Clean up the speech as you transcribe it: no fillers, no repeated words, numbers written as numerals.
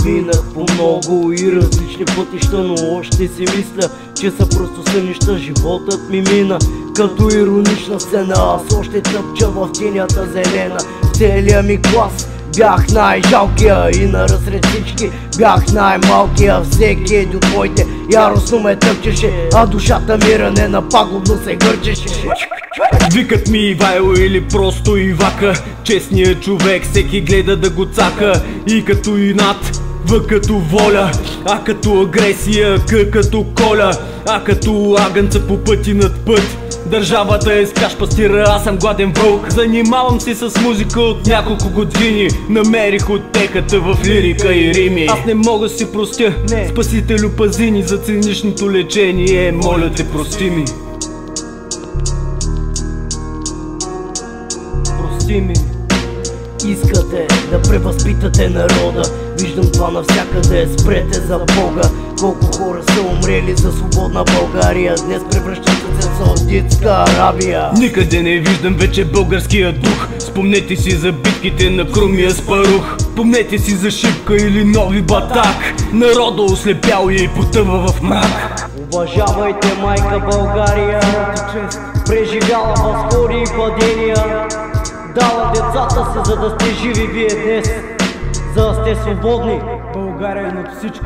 Минах по много и различни пътища, но още си мисля, че са просто сънища. Животът ми мина като иронична сцена. Аз още тъпча в тинята зелена. В целия ми клас бях най-жалкия и наръсред всички бях най-малкия. Всеки един от моите яростно ме тъпчеше, а душата ми ранена пагубно се гърчеше. Викат ми Ивайло или просто Ивака, честният човек всеки гледа да го цака. И като инат, В като воля, А като агресия, К като коля, А като агънца по пъти над път. Държавата е скаш пастира, аз съм гладен вълк. Занимавам се с музика от няколко години. Намерих утехата в лирика и рими. Аз не мога да си простя, спасителю пази ни за циничното лечение. Моля те, прости ми. Прости ми. Искате да превъзпитате народа, виждам това навсякъде, спрете за Бога. Колко хора са умрели за свободна България, днес превръщат се в Саудитска Арабия. Никъде не виждам вече българския дух. Спомнете си за битките на Крумия с Парух. Помнете си за Шипка или Нови Батак. Народа ослепял и потъва в мрак. Уважавайте майка България, преживяла възходи и падения. Дала децата си, за да сте живи вие днес, за да сте свободни. България е над всичко.